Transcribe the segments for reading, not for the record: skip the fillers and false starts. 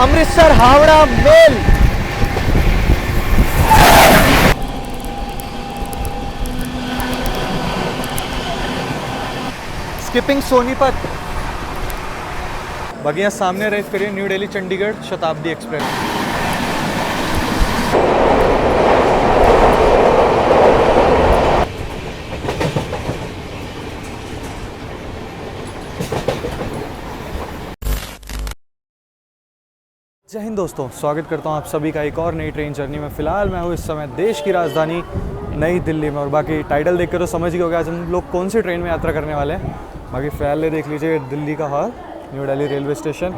Amritsar Howrah mail. Skipping Sonipat. बाकी यहाँ सामने रेस करिए न्यू दिल्ली चंडीगढ़ शताब्दी एक्सप्रेस। जय हिंद दोस्तों, स्वागत करता हूँ आप सभी का एक और नई ट्रेन जर्नी में। फ़िलहाल मैं हूँ इस समय देश की राजधानी नई दिल्ली में, और बाकी टाइटल देख कर तो समझ ही हो गया आज हम लोग कौन सी ट्रेन में यात्रा करने वाले हैं। बाकी फ़िलहाल देख लीजिए दिल्ली का हाल, न्यू दिल्ली रेलवे स्टेशन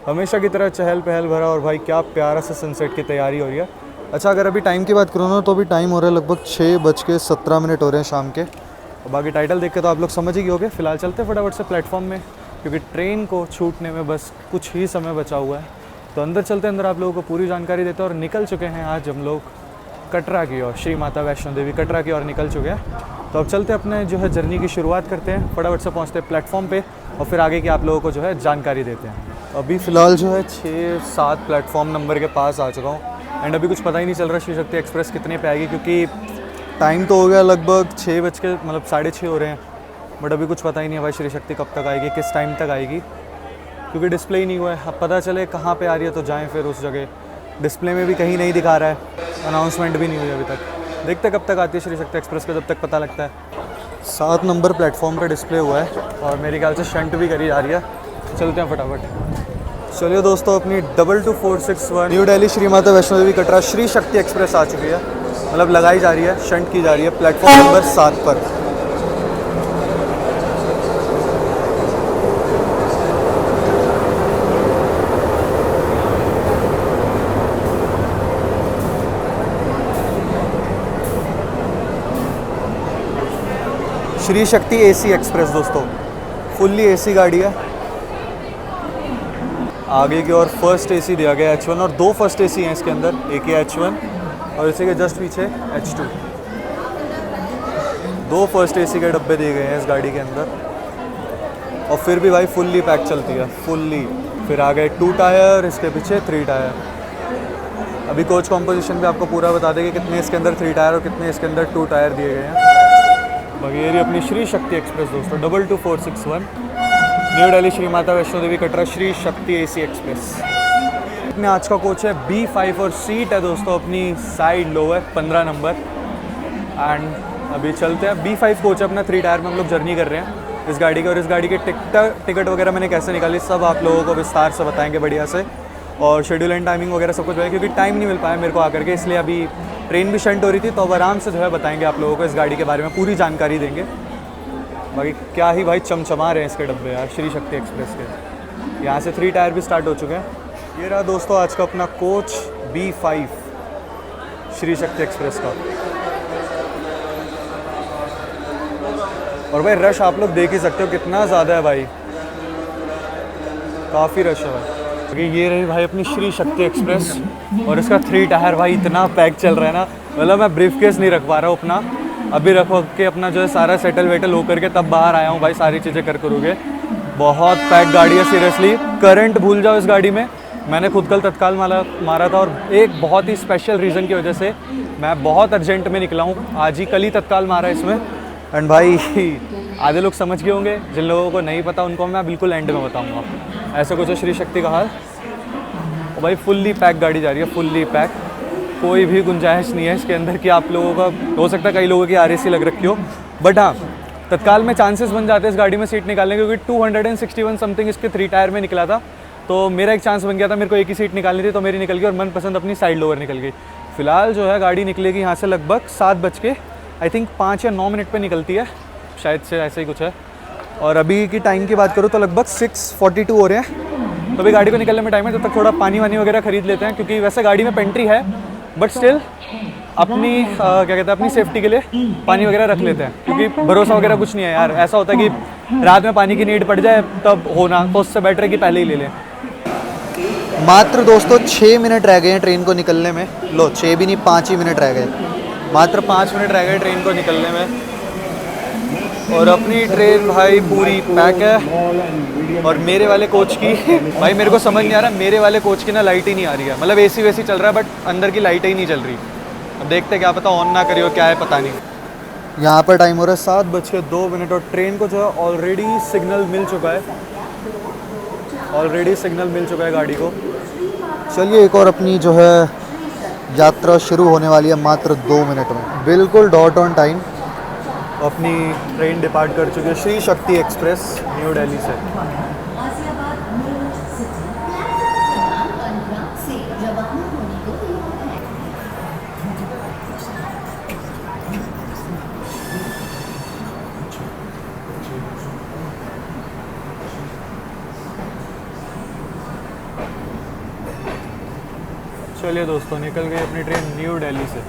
हमेशा की तरह चहल पहल भरा, और भाई क्या प्यारा सा सनसेट की तैयारी हो रही है। अच्छा, अगर अभी टाइम की बात करूँ ना तो अभी टाइम हो रहा है लगभग 6:17 हो रहे हैं शाम के। और बाकी टाइटल देख के तो आप लोग समझ ही गए। फ़िलहाल चलते फटाफट से प्लेटफॉर्म में, क्योंकि ट्रेन को छूटने में बस कुछ ही समय बचा हुआ है। तो अंदर चलते अंदर आप लोगों को पूरी जानकारी देते हैं। और निकल चुके हैं आज हम लोग कटरा की ओर, श्री माता वैष्णो देवी कटरा की ओर निकल चुके हैं। तो अब चलते अपने जो है जर्नी की शुरुआत करते हैं, फटाफट से पहुंचते हैं प्लेटफॉर्म पे और फिर आगे की आप लोगों को जो है जानकारी देते हैं। अभी फ़िलहाल जो है 6-7 प्लेटफॉर्म नंबर के पास आ चुका हूँ, एंड अभी कुछ पता ही नहीं चल रहा श्री शक्ति एक्सप्रेस कितने पे आएगी, क्योंकि टाइम तो हो गया लगभग 6 बज के मतलब 6:30 हो रहे हैं, बट अभी कुछ पता ही नहीं है भाई श्री शक्ति कब तक आएगी, किस टाइम तक आएगी, क्योंकि डिस्प्ले ही नहीं हुआ है। अब पता चले कहाँ पे आ रही है तो जाएं फिर उस जगह। डिस्प्ले में भी कहीं नहीं दिखा रहा है, अनाउंसमेंट भी नहीं हुई अभी तक। देखते कब तक आती है श्री शक्ति एक्सप्रेस का, जब तक पता लगता है। 7 नंबर प्लेटफॉर्म पे डिस्प्ले हुआ है, और मेरे ख्याल से शंट भी करी जा रही है। चलते हैं फटाफट। चलिए दोस्तों, अपनी 22461 न्यू दिल्ली श्री माता वैष्णो देवी कटरा श्री शक्ति एक्सप्रेस आ चुकी है, मतलब लगाई जा रही है, शंट की जा रही है प्लेटफॉर्म नंबर 7 पर। श्री शक्ति एसी एक्सप्रेस दोस्तों, फुल्ली एसी गाड़ी है। आगे की ओर फर्स्ट एसी दिया गया H1, और 2 फर्स्ट एसी हैं इसके अंदर, एक ही H1 और इसी के जस्ट पीछे H2। 2 फर्स्ट एसी के डब्बे दिए गए हैं इस गाड़ी के अंदर, और फिर भी भाई फुल्ली पैक चलती है, फुल्ली। फिर आ गए 2 टायर, इसके पीछे 3 टायर। अभी कोच कॉम्पोजिशन भी आपको पूरा बता देंगे कितने इसके अंदर 3 टायर और कितने इसके अंदर 2 टायर दिए गए हैं। बाकी ये रही अपनी श्री शक्ति एक्सप्रेस दोस्तों, 22461 new Delhi Shri Mata Vaishno Devi Katra Shri Shakti AC express. अपने आज का कोच है B5 और सीट है दोस्तों अपनी साइड लोअर 15 नंबर। एंड अभी चलते हैं, B5 कोच है अपना, 3 टायर में हम लोग जर्नी कर रहे हैं इस गाड़ी के। और इस गाड़ी के टिकट वगैरह मैंने कैसे निकाली सब आप लोगों को विस्तार से बताएंगे बढ़िया से, और शेड्यूल एंड टाइमिंग वगैरह सब कुछ है, क्योंकि टाइम नहीं मिल पाया मेरे को आकर के, इसलिए अभी ट्रेन भी शंट हो रही थी। तो अब आराम से जो है बताएंगे आप लोगों को इस गाड़ी के बारे में, पूरी जानकारी देंगे। बाकी क्या ही भाई चमचमा रहे हैं इसके डब्बे यार श्री शक्ति एक्सप्रेस के। यहाँ से 3 टायर भी स्टार्ट हो चुके हैं। ये रहा दोस्तों आज का अपना coach B5 Shri Shakti express का। और भाई रश आप लोग देख ही सकते हो कितना ज़्यादा है भाई, काफ़ी रश है भाई। ये रही भाई अपनी श्री शक्ति एक्सप्रेस, और इसका 3 टायर भाई इतना पैक चल रहा है ना, मतलब मैं ब्रीफ केस नहीं रख पा रहा हूँ अपना, अभी रख के अपना जो है सारा सेटल वेटल होकर के तब बाहर आया हूँ भाई, सारी चीज़ें करोगे। बहुत पैक गाड़ी है सीरियसली। करंट भूल जाओ इस गाड़ी में। मैंने खुद कल तत्काल मारा था, और एक बहुत ही स्पेशल रीज़न की वजह से मैं बहुत अर्जेंट में निकला हूँ, आज ही कल ही तत्काल मारा इसमें। एंड भाई आधे लोग समझ गए होंगे, जिन लोगों को नहीं पता उनको मैं बिल्कुल एंड में बताऊँगा। ऐसा कुछ है श्री शक्ति का हाल। और भाई फुल्ली पैक गाड़ी जा रही है, फुल्ली पैक, कोई भी गुंजाइश नहीं है इसके अंदर कि आप लोगों का, हो सकता है कई लोगों की RAC लग रखी हो, बट हाँ तत्काल में चांसेस बन जाते हैं इस गाड़ी में सीट निकालने के, क्योंकि 261 समथिंग इसके 3 टायर में निकला था। तो मेरा एक चांस बन गया था, मेरे को एक ही सीट निकालनी थी, तो मेरी निकल गई और मनपसंद अपनी साइड लोअर निकल गई। फिलहाल जो है गाड़ी निकलेगी यहाँ से लगभग 7:05 या 9 पे निकलती है शायद से, ऐसे ही कुछ है। और अभी की टाइम की बात करूँ तो लगभग 6:42 हो रहे हैं। तो अभी गाड़ी को निकलने में टाइम है, जब तक थोड़ा पानी वानी वगैरह खरीद लेते हैं, क्योंकि वैसे गाड़ी में पेंट्री है, बट स्टिल अपनी क्या कहते हैं अपनी सेफ्टी के लिए पानी वगैरह रख लेते हैं, क्योंकि भरोसा वगैरह कुछ नहीं है यार। ऐसा होता है कि रात में पानी की नीड पड़ जाए तब होना, तो उससे बेटर है कि पहले ही ले लें। मात्र दोस्तों 6 मिनट रह गए हैं ट्रेन को निकलने में। लो 6 भी नहीं, 5 ही मिनट रह गए, मात्र 5 मिनट रह गए ट्रेन को निकलने में। और अपनी ट्रेन भाई पूरी पैक है। और मेरे वाले कोच की भाई मेरे को समझ नहीं आ रहा, मेरे वाले कोच की ना लाइट ही नहीं आ रही है, मतलब एसी वैसी चल रहा है बट अंदर की लाइट ही नहीं चल रही। अब देखते क्या पता ऑन ना करी हो, क्या है पता नहीं। यहाँ पर टाइम हो रहा है 7:02 और ट्रेन को जो है ऑलरेडी सिग्नल मिल चुका है, ऑलरेडी सिग्नल मिल चुका है गाड़ी को। चलिए एक और अपनी जो है यात्रा शुरू होने वाली है मात्र 2 मिनट में, बिल्कुल डॉट ऑन टाइम। अपनी ट्रेन डिपार्ट कर चुकी है, श्री शक्ति एक्सप्रेस न्यू दिल्ली से। चलिए दोस्तों निकल गई अपनी ट्रेन न्यू दिल्ली से।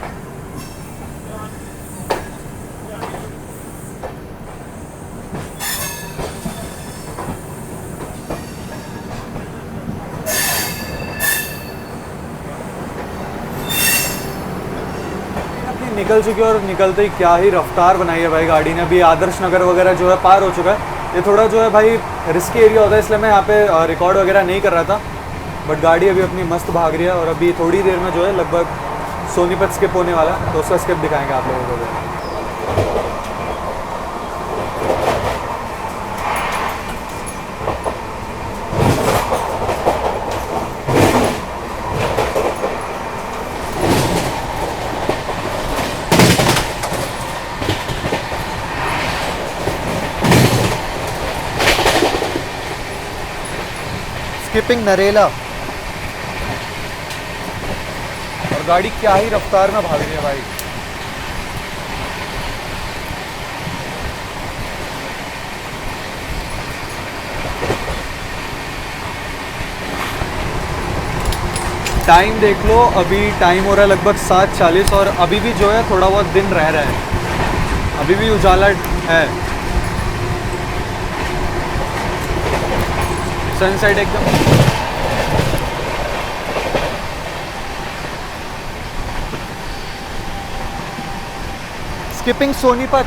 निकल चुकी है और निकलते ही क्या ही रफ्तार बनाई है भाई गाड़ी ने। अभी आदर्श नगर वगैरह जो है पार हो चुका है। ये थोड़ा जो है भाई रिस्की एरिया होता है, इसलिए मैं यहाँ पे रिकॉर्ड वगैरह नहीं कर रहा था, बट गाड़ी अभी अपनी मस्त भाग रही है। और अभी थोड़ी देर में जो है लगभग सोनीपत स्किप होने वाला है, तो उसका स्किप दिखाएंगे आप लोगों को। स्किपिंग नरेला, और गाड़ी क्या ही रफ्तार में भाग रही है भाई। टाइम देख लो, अभी टाइम हो रहा है लगभग 7:40 और अभी भी जो है थोड़ा बहुत दिन रह रहा है, अभी भी उजाला है। सनसेट एकदम स्किपिंग सोनीपत।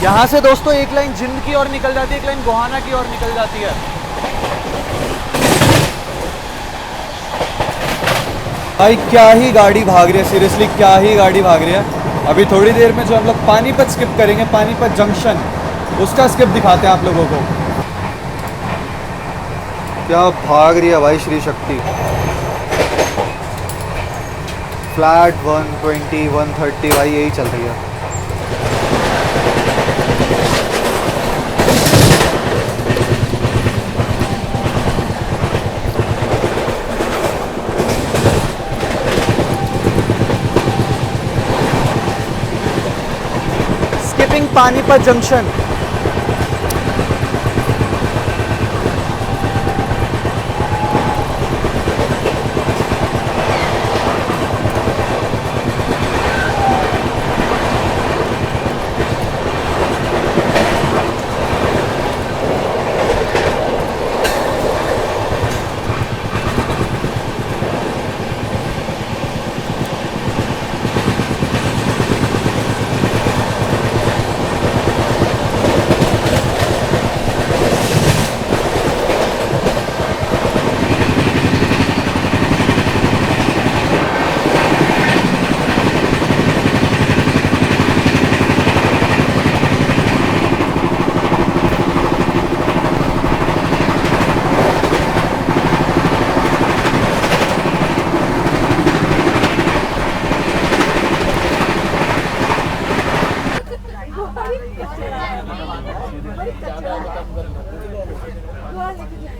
यहाँ से दोस्तों एक लाइन जिंद की ओर निकल जाती है, एक लाइन गोहाना की ओर निकल जाती है। भाई क्या ही गाड़ी भाग रही है, सीरियसली क्या ही गाड़ी भाग रही है। अभी थोड़ी देर में जो हम लोग पानीपत स्किप करेंगे, पानीपत जंक्शन, उसका स्किप दिखाते हैं आप लोगों को। क्या भाग रही है भाई श्री शक्ति, फ्लैट 120 130 भाई यही चल रही है। पानीपत जंक्शन।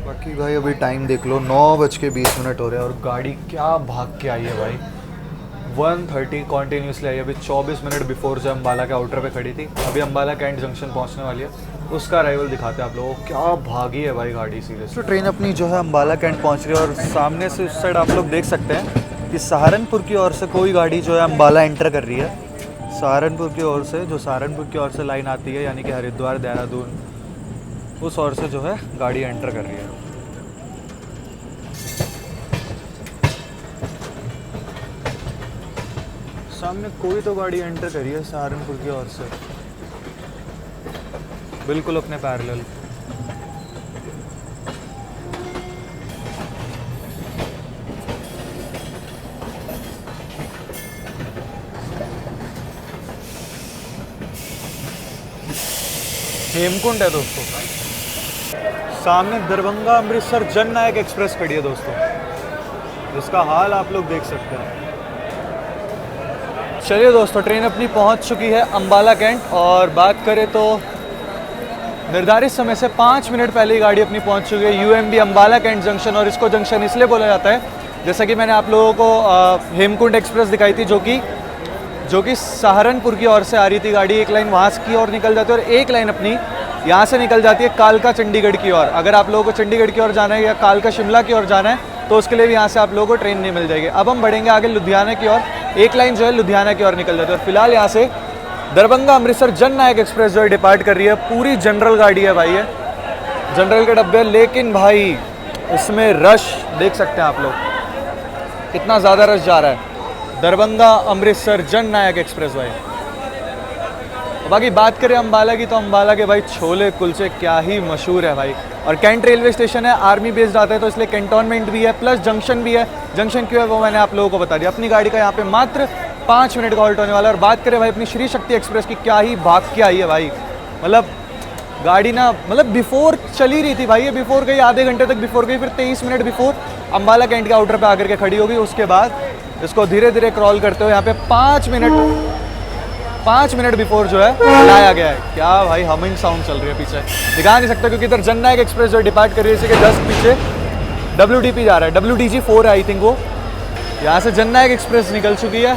बाकी भाई अभी टाइम देख लो 9:20 हो रहे हैं और गाड़ी क्या भाग के आई है भाई। 1:30 कॉन्टीन्यूसली आई। अभी 24 मिनट बिफोर जो अम्बाला के आउटर पे खड़ी थी, अभी अम्बाला कैंट जंक्शन पहुंचने वाली है, उसका अराइवल दिखाते हैं आप लोगों को। क्या भागी है भाई गाड़ी सीरियस। तो ट्रेन अपनी जो है अम्बाला कैंट पहुंच रही है और सामने से उस साइड आप लोग देख सकते हैं कि सहारनपुर की ओर से कोई गाड़ी जो है अम्बाला एंटर कर रही है। सहारनपुर की ओर से, जो सहारनपुर की ओर से लाइन आती है यानी कि हरिद्वार देहरादून, उस ओर से जो है गाड़ी एंटर कर रही है। सामने कोई तो गाड़ी एंटर करी है सहारनपुर की ओर से, बिल्कुल अपने पैरेलल। हेमकुंड है दोस्तों। सामने दरभंगा अमृतसर जन नायक एक्सप्रेस खड़ी है दोस्तों, जिसका हाल आप लोग देख सकते हैं। चलिए दोस्तों, ट्रेन अपनी पहुंच चुकी है अम्बाला कैंट, और बात करें तो निर्धारित समय से 5 मिनट पहले ही गाड़ी अपनी पहुंच चुकी है यूएमबी अम्बाला कैंट जंक्शन। और इसको जंक्शन इसलिए बोला जाता है, जैसा कि मैंने आप लोगों को हेमकुंड एक्सप्रेस दिखाई थी, जो कि सहारनपुर की ओर से आ रही थी गाड़ी। एक लाइन वहाँ की ओर निकल जाती है और एक लाइन अपनी यहाँ से निकल जाती है कालका चंडीगढ़ की ओर। अगर आप लोगों को चंडीगढ़ की ओर जाना है या कालका शिमला की ओर जाना है तो उसके लिए भी यहाँ से आप लोगों को ट्रेन नहीं मिल जाएगी। अब हम बढ़ेंगे आगे लुधियाना की ओर, एक लाइन जो है लुधियाना की ओर निकल जाती है। और फिलहाल यहाँ से दरभंगा अमृतसर जन नायक एक्सप्रेस जो है डिपार्ट कर रही है। पूरी जनरल गाड़ी है भाई, ये जनरल के डब्बे, लेकिन भाई इसमें रश देख सकते हैं आप लोग, कितना ज़्यादा रश जा रहा है। दरभंगा अमृतसर जन नायक एक्सप्रेस भाई। बाकी बात करें अम्बाला की, तो अम्बाला के भाई छोले कुलचे क्या ही मशहूर है भाई। और कैंट रेलवे स्टेशन है, आर्मी बेस्ड आता है, तो इसलिए कैंटोनमेंट भी है प्लस जंक्शन भी है। जंक्शन क्यों है वो मैंने आप लोगों को बता दिया। अपनी गाड़ी का यहाँ पे मात्र 5 मिनट का हॉल्ट होने वाला है। और बात करें भाई अपनी श्री शक्ति एक्सप्रेस की, क्या ही भाग के आई है भाई। मतलब गाड़ी ना, मतलब बिफोर चली रही थी भाई, ये बिफोर गई, आधे घंटे तक बिफोर गई, फिर 23 मिनट बिफोर अम्बाला कैंट के आउटर पे आकर के खड़ी होगी। उसके बाद इसको धीरे धीरे क्रॉल करते हुए यहाँ पे 5 मिनट बिफोर जो है लाया गया है। क्या भाई हमिंग साउंड चल रही है पीछे, दिखा नहीं सकता क्योंकि इधर जन नायक एक्सप्रेस जो डिपार्ट कर रही है, इसी के जस्ट पीछे WDP जा रहा है, WDG 4 है आई थिंक वो। यहाँ से जन नायक एक्सप्रेस निकल चुकी है।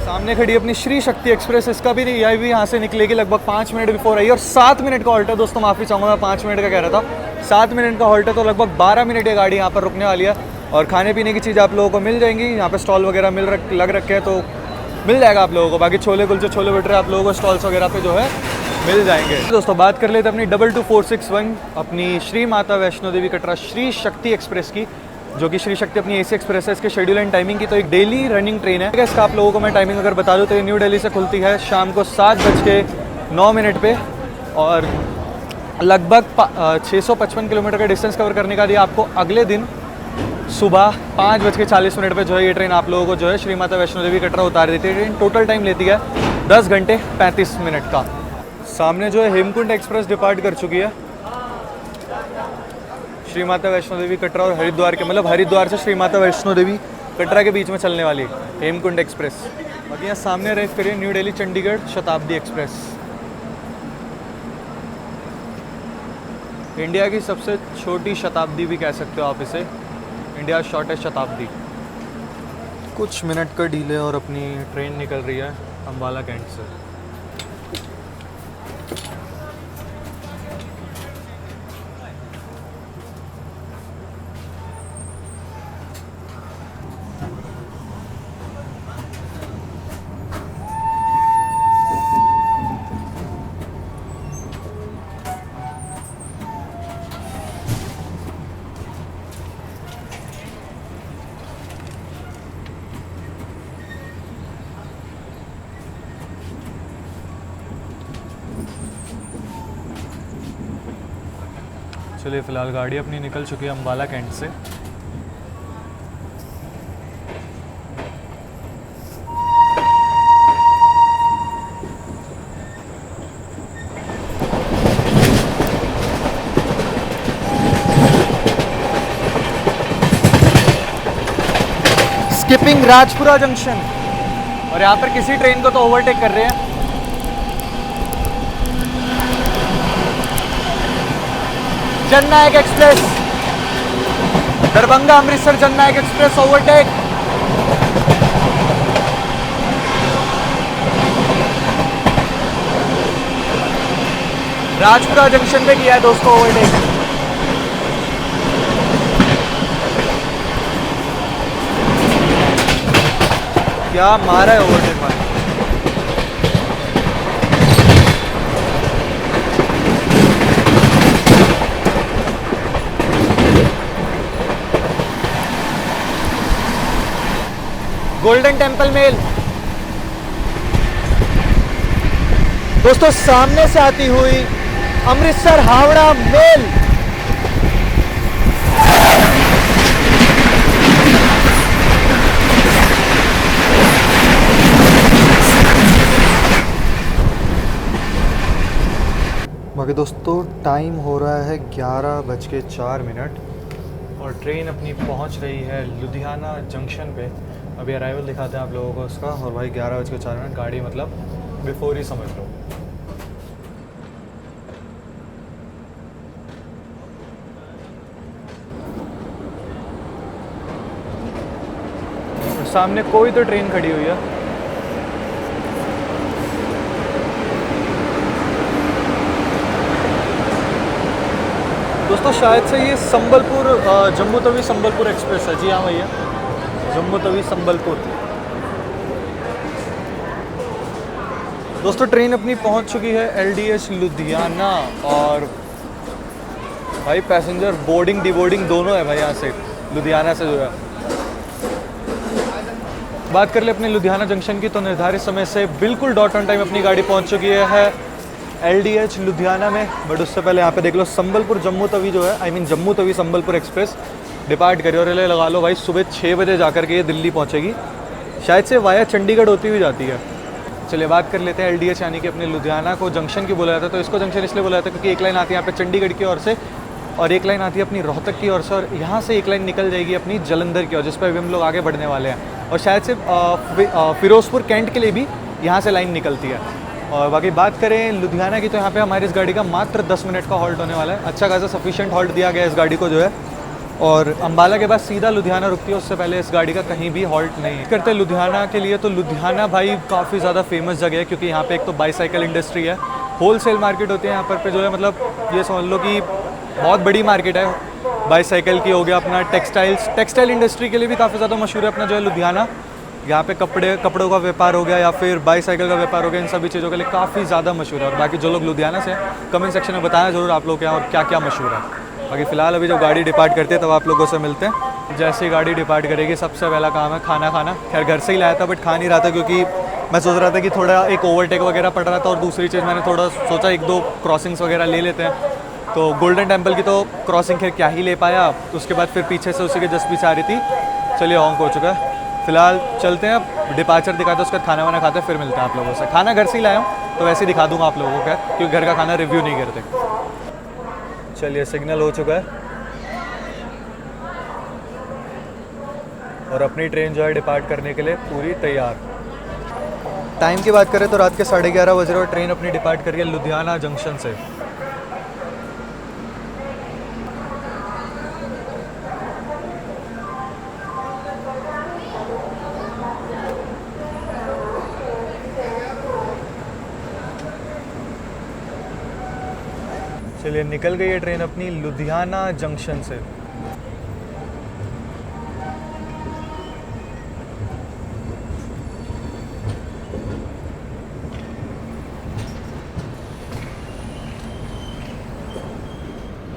सामने खड़ी अपनी श्री शक्ति एक्सप्रेस, इसका भी यह भी यहाँ से निकलेगी लगभग 5 मिनट बिफोर आई। और 7 मिनट का हॉल्ट है दोस्तों, माफ़ी चाहूँगा मैं 5 मिनट का कह रहा था, 7 मिनट का हॉल्ट है, तो लगभग 12 मिनट ये गाड़ी यहाँ पर रुकने वाली है। और खाने पीने की चीज़ आप लोगों को मिल जाएंगी, यहाँ पे स्टॉल वगैरह लग रखे हैं, तो मिल जाएगा आप लोगों को। बाकी छोले कुलचे, छोले भटूरे आप लोगों को स्टॉल्स वगैरह पे जो है मिल जाएंगे। दोस्तों बात कर लेते हैं अपनी 22461 अपनी श्री माता वैष्णो देवी कटरा श्री शक्ति एक्सप्रेस की, जो कि श्री शक्ति अपनी AC एक्सप्रेस है। इसके शेड्यूल एंड टाइमिंग की तो एक डेली रनिंग ट्रेन है। इसका आप लोगों को मैं टाइमिंग अगर बता दूँ तो ये न्यू दिल्ली से खुलती है शाम को 7:09 पे, और लगभग 655 किलोमीटर का डिस्टेंस कवर करने का दिया आपको। अगले दिन सुबह 5:40 पे जो है ये ट्रेन आप लोगों को जो है श्री माता वैष्णो देवी कटरा उतार देती है। ट्रेन टोटल टाइम लेती है 10 घंटे 35 मिनट का। सामने जो है हेमकुंड एक्सप्रेस डिपार्ट कर चुकी है श्री माता वैष्णो देवी कटरा और हरिद्वार के, मतलब हरिद्वार से श्री माता वैष्णो देवी कटरा के बीच में चलने वाली हेमकुंड एक्सप्रेस। बाकी यहाँ सामने अराइव करिए न्यू दिल्ली चंडीगढ़ शताब्दी एक्सप्रेस, इंडिया की सबसे छोटी शताब्दी भी कह सकते हो आप इसे, इंडिया शॉर्टेस्ट शताब्दी। कुछ मिनट का डीले और अपनी ट्रेन निकल रही है अम्बाला कैंट से। चलिए फ़िलहाल गाड़ी अपनी निकल चुकी है अम्बाला कैंट से। स्किपिंग राजपुरा जंक्शन, और यहाँ पर किसी ट्रेन को तो ओवरटेक कर रहे हैं। जन नायक एक्सप्रेस दरभंगा अमृतसर जननायक एक्सप्रेस ओवरटेक। राजपुरा जंक्शन पे किया है दोस्तों ओवरटेक। क्या मारा है ओवरटेक भाई। गोल्डन टेम्पल मेल दोस्तों, सामने से आती हुई अमृतसर हावड़ा मेल। बाकी दोस्तों टाइम हो रहा है 11:04 और ट्रेन अपनी पहुंच रही है लुधियाना जंक्शन पे। अभी अराइवल दिखाते हैं आप लोगों को उसका। और भाई 11:04 गाड़ी मतलब बिफोर ही समझ लो। सामने कोई तो ट्रेन खड़ी हुई है। दोस्तों शायद से ये संबलपुर जम्मू तवी संबलपुर एक्सप्रेस है। जी हाँ भैया, जम्मू तवी संबलपुर। दोस्तों ट्रेन अपनी पहुंच चुकी है LDH लुधियाना। और भाई पैसेंजर बोर्डिंग डिबोर्डिंग दोनों है भाई यहाँ से लुधियाना से जो है। बात कर ले अपने लुधियाना जंक्शन की तो निर्धारित समय से बिल्कुल डॉट ऑन टाइम अपनी गाड़ी पहुंच चुकी है LDH लुधियाना में। बट उससे पहले यहाँ पे देख लो संबलपुर जम्मू तवी जो है, I mean Jammu Tawi Sambalpur express depart करी। और रिले लगा लो भाई सुबह 6 बजे जाकर के ये दिल्ली पहुँचेगी। शायद से वाया चंडीगढ़ होती हुई जाती है। चलिए बात कर लेते हैं LDH यानी कि अपने लुधियाना को जंक्शन की बोला जाता है। तो इसको जंक्शन इसलिए बोला जाता है क्योंकि एक लाइन आती है यहाँ पे चंडीगढ़ की ओर से और एक लाइन आती है अपनी रोहतक की ओर से। और यहाँ से एक लाइन निकल जाएगी अपनी जलंधर की ओर, जिस पर अभी हम लोग आगे बढ़ने वाले हैं। और शायद से फिरोजपुर कैंट के लिए भी यहाँ से लाइन निकलती है। और बाकी बात करें लुधियाना की तो यहाँ पे हमारी इस गाड़ी का मात्र 10 मिनट का हॉल्ट होने वाला है। अच्छा खासा सफिशिएंट हॉल्ट दिया गया है इस गाड़ी को जो है। और अम्बाला के बाद सीधा लुधियाना रुकती है, उससे पहले इस गाड़ी का कहीं भी हॉल्ट नहीं करते लुधियाना के लिए। तो लुधियाना भाई काफ़ी ज़्यादा फेमस जगह है क्योंकि यहाँ पे एक तो बाईसाइकिल इंडस्ट्री है, होलसेल मार्केट होती है यहाँ पर पे जो है। मतलब ये समझ लो कि बहुत बड़ी मार्केट है। बाईसाइकिल की हो गया, अपना टेक्सटाइल इंडस्ट्री के लिए भी काफ़ी ज़्यादा मशहूर है अपना जो है लुधियाना। यहाँ पे कपड़ों का व्यापार हो गया या फिर बाईसाइकिल का व्यापार हो गया, इन सभी चीज़ों के लिए काफ़ी ज़्यादा मशहूर है। और बाकी जो लोग लुधियाना से कमेंट सेक्शन में बताना जरूर आप लोग क्या और क्या क्या मशहूर है। बाकी फ़िलहाल अभी जब गाड़ी डिपार्ट करती है तब आप लोगों से मिलते हैं। जैसे ही गाड़ी डिपार्ट करेगी सबसे पहला काम है खाना खाना। खैर घर से ही लाया था बट खा नहीं रहा था क्योंकि मैं सोच रहा था कि थोड़ा एक ओवरटेक वगैरह पड़ रहा था। और दूसरी चीज़ मैंने थोड़ा सोचा 1-2 क्रॉसिंग्स वगैरह ले लेते हैं। तो गोल्डन टेम्पल की तो क्रॉसिंग खैर क्या ही ले पाया। उसके बाद फिर पीछे से उसी के जस्ट पीछे आ रही थी। चलिए ऑन हो चुका है। फिलहाल चलते हैं, अब डिपार्चर दिखाते हैं, उसका खाना वाना खाते हैं, फिर मिलते हैं आप लोगों से। खाना घर से ही लाया हूँ तो वैसे ही दिखा दूंगा आप लोगों को क्या, क्योंकि घर का खाना रिव्यू नहीं करते। चलिए सिग्नल हो चुका है और अपनी ट्रेन जो है डिपार्ट करने के लिए पूरी तैयार। टाइम की बात करें तो रात के 11:30 बज रहे और ट्रेन अपनी डिपार्ट कर रही है लुधियाना जंक्शन से। चलिए निकल गई है ट्रेन अपनी लुधियाना जंक्शन से।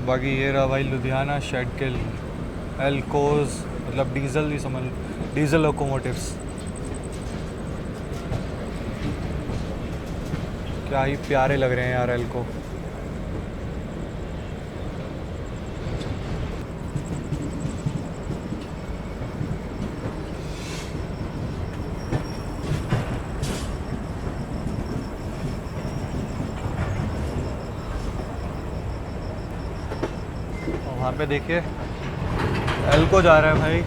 बाकी ये रहा भाई लुधियाना शेडकिल एल्कोज, मतलब डीजल ही समझ, डीजल लोकोमोटिव्स। क्या ही प्यारे लग रहे हैं यार एल्को। वहाँ पे देखिए एल्को जा रहा है भाई।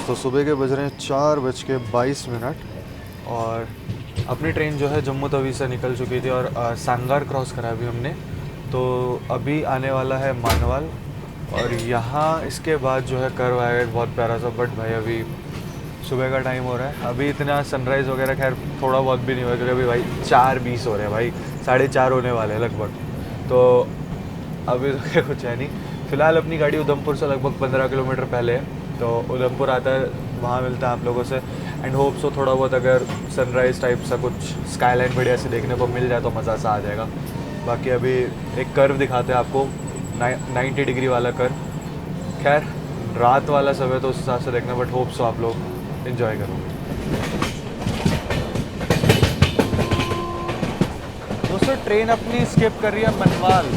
दोस्तों, सुबह के बज रहे हैं 4:22 और अपनी ट्रेन जो है जम्मू तवी से निकल चुकी थी और सांगार क्रॉस करा अभी हमने। तो अभी आने वाला है मानवाल और यहाँ इसके बाद जो है कर्व आएगा एक बहुत प्यारा सा। बट भाई अभी सुबह का टाइम हो रहा है, अभी इतना सनराइज़ वगैरह खैर थोड़ा बहुत भी नहीं हुआ क्योंकि अभी भाई 4:20 हो रहे हैं भाई, 4:30 होने वाले हैं लगभग। तो अभी तो क्या कुछ है नहीं। फ़िलहाल अपनी गाड़ी उधमपुर से लगभग 15 किलोमीटर पहले है, तो उधमपुर आता है, वहाँ मिलता है आप लोगों से। एंड होप सो थोड़ा बहुत अगर सनराइज़ टाइप सा कुछ स्काईलाइन बढ़िया से देखने को मिल जाए तो मज़ा सा आ जाएगा। बाकी अभी एक कर्व दिखाते हैं आपको, 90 डिग्री वाला कर्व। खैर रात वाला समय तो उस हिसाब से देखना, बट होप सो आप लोग इन्जॉय करोगे। दोस्तों ट्रेन अपनी स्किप कर रही है मनवाल।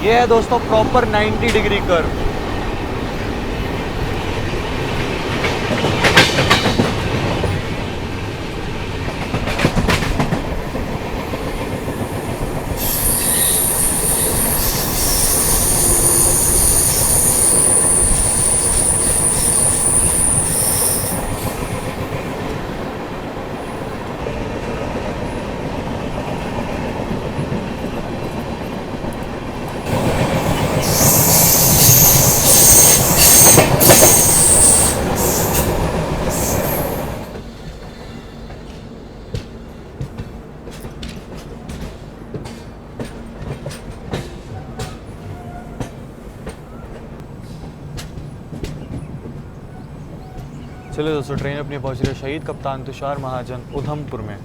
ये है दोस्तों प्रॉपर 90 डिग्री कर्व। चलिए दोस्तों, ट्रेन अपनी पहुंच रही है शहीद कप्तान तुषार महाजन उधमपुर में।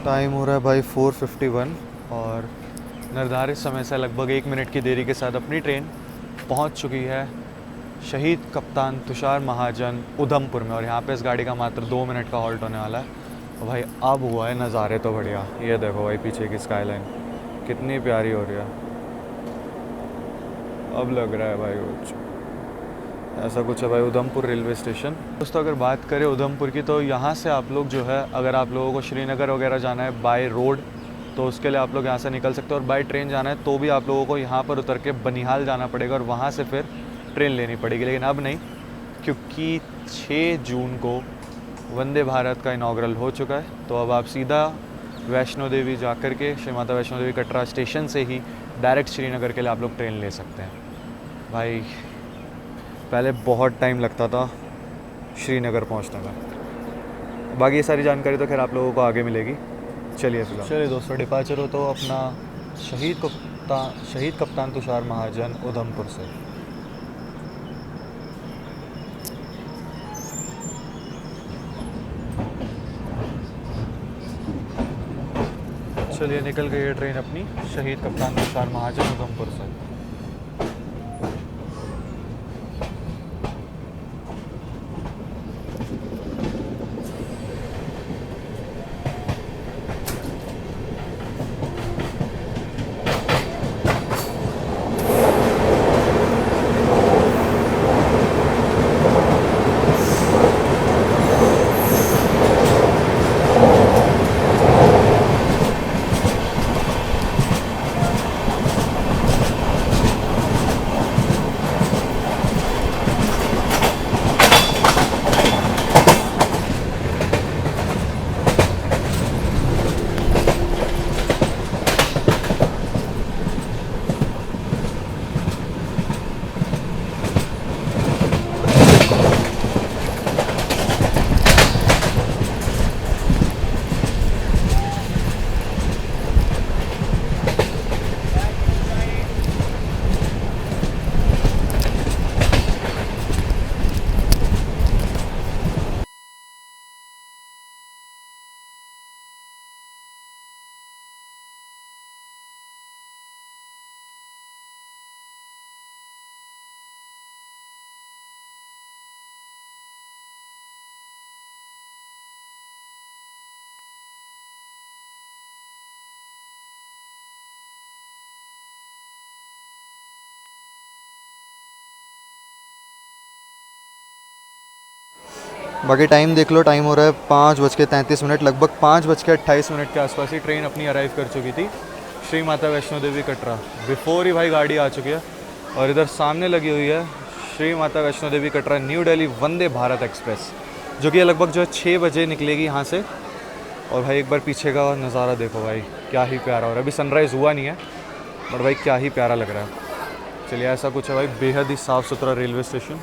टाइम हो रहा है भाई 4:51 और निर्धारित समय से लगभग 1 मिनट की देरी के साथ अपनी ट्रेन पहुंच चुकी है शहीद कप्तान तुषार महाजन उधमपुर में। और यहाँ पे इस गाड़ी का मात्र 2 मिनट का हॉल्ट होने वाला है। और भाई अब हुआ है नज़ारे तो बढ़िया, ये देखो भाई पीछे की स्काईलाइन कितनी प्यारी हो रही है। अब लग रहा है भाई कुछ ऐसा कुछ है भाई उधमपुर रेलवे स्टेशन। दोस्तों अगर बात करें उधमपुर की, तो यहाँ से आप लोग जो है अगर आप लोगों को श्रीनगर वगैरह जाना है बाय रोड तो उसके लिए आप लोग यहाँ से निकल सकते हो, और बाय ट्रेन जाना है तो भी आप लोगों को यहाँ पर उतर के बनिहाल जाना पड़ेगा और वहाँ से फिर ट्रेन लेनी पड़ेगी। लेकिन अब नहीं, क्योंकि 6 जून को वंदे भारत का इनाग्रल हो चुका है। तो अब आप सीधा वैष्णो देवी जा कर के श्री माता वैष्णो देवी कटरा स्टेशन से ही डायरेक्ट श्रीनगर के लिए आप लोग ट्रेन ले सकते हैं। भाई पहले बहुत टाइम लगता था श्रीनगर पहुंचने में। बाकी ये सारी जानकारी तो खैर आप लोगों को आगे मिलेगी। चलिए फिलहाल चलिए दोस्तों, डिपार्चर हो तो अपना शहीद कप्तान तुषार महाजन उधमपुर से। चलिए निकल गई है ट्रेन अपनी शहीद कप्तान तुषार महाजन उधमपुर से। बाकी टाइम देख लो, टाइम हो रहा है 5:33, लगभग 5:28 के आसपास ही ट्रेन अपनी अराइव कर चुकी थी श्री माता वैष्णो देवी कटरा। बिफोर ही भाई गाड़ी आ चुकी है और इधर सामने लगी हुई है श्री माता वैष्णो देवी कटरा न्यू दिल्ली वंदे भारत एक्सप्रेस, जो कि लगभग जो है 6 बजे निकलेगी यहाँ से। और भाई एक बार पीछे का नज़ारा देखो भाई, क्या ही प्यारा हो रहा है। अभी सनराइज़ हुआ नहीं है बट भाई क्या ही प्यारा लग रहा है। चलिए ऐसा कुछ है भाई, बेहद ही साफ़ सुथरा रेलवे स्टेशन।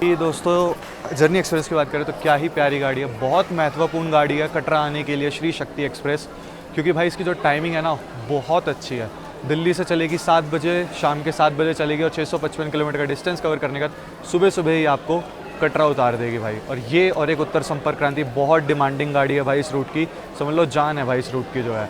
ये दोस्तों जर्नी एक्सप्रेस की बात करें तो क्या ही प्यारी गाड़ी है, बहुत महत्वपूर्ण गाड़ी है कटरा आने के लिए श्री शक्ति एक्सप्रेस, क्योंकि भाई इसकी जो टाइमिंग है ना बहुत अच्छी है। दिल्ली से चलेगी 7 बजे, शाम के 7 बजे चलेगी और 655 किलोमीटर का डिस्टेंस कवर करने का सुबह सुबह ही आपको कटरा उतार देगी भाई। और ये और एक उत्तर संपर्क क्रांति बहुत डिमांडिंग गाड़ी है भाई इस रूट की, समझ लो जान है भाई इस रूट की जो है।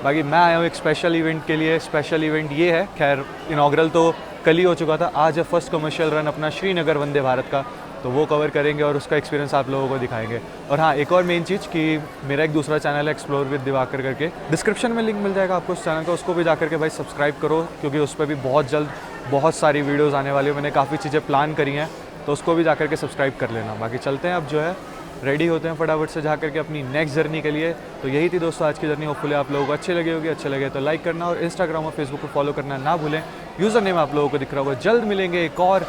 बाकी मैं आया हूँ एक स्पेशल इवेंट के लिए। स्पेशल इवेंट ये है, खैर इनॉग्रल तो कल ही हो चुका था, आज है फर्स्ट कमर्शियल रन अपना श्रीनगर वंदे भारत का, तो वो कवर करेंगे और उसका एक्सपीरियंस आप लोगों को दिखाएंगे। और हाँ, एक और मेन चीज़ कि मेरा एक दूसरा चैनल है एक्सप्लोर विद दिवाकर करके, डिस्क्रिप्शन में लिंक मिल जाएगा आपको उस चैनल का, उसको भी जाकर के भाई सब्सक्राइब करो, क्योंकि उस पर भी बहुत जल्द बहुत सारी वीडियोज़ आने वाली है। मैंने काफ़ी चीज़ें प्लान करी हैं, तो उसको भी जाकर के सब्सक्राइब कर लेना। बाकी चलते हैं अब जो है, रेडी होते हैं फटाफट से जा करके अपनी नेक्स्ट जर्नी के लिए। तो यही थी दोस्तों आज की जर्नी, होपफुली आप लोगों को अच्छी लगी होगी। अच्छे लगे तो लाइक करना और इंस्टाग्राम और फेसबुक पर फॉलो करना ना भूलें। यूज़र नेम आप लोगों को दिख रहा होगा। जल्द मिलेंगे एक और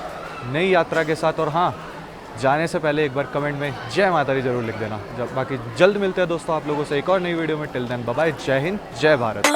नई यात्रा के साथ। और हाँ, जाने से पहले एक बार कमेंट में जय माता दी जरूर लिख देना। बाकी जल्द मिलते हैं दोस्तों आप लोगों से एक और नई वीडियो में। टिल देन बाय बाय, जय हिंद, जय भारत।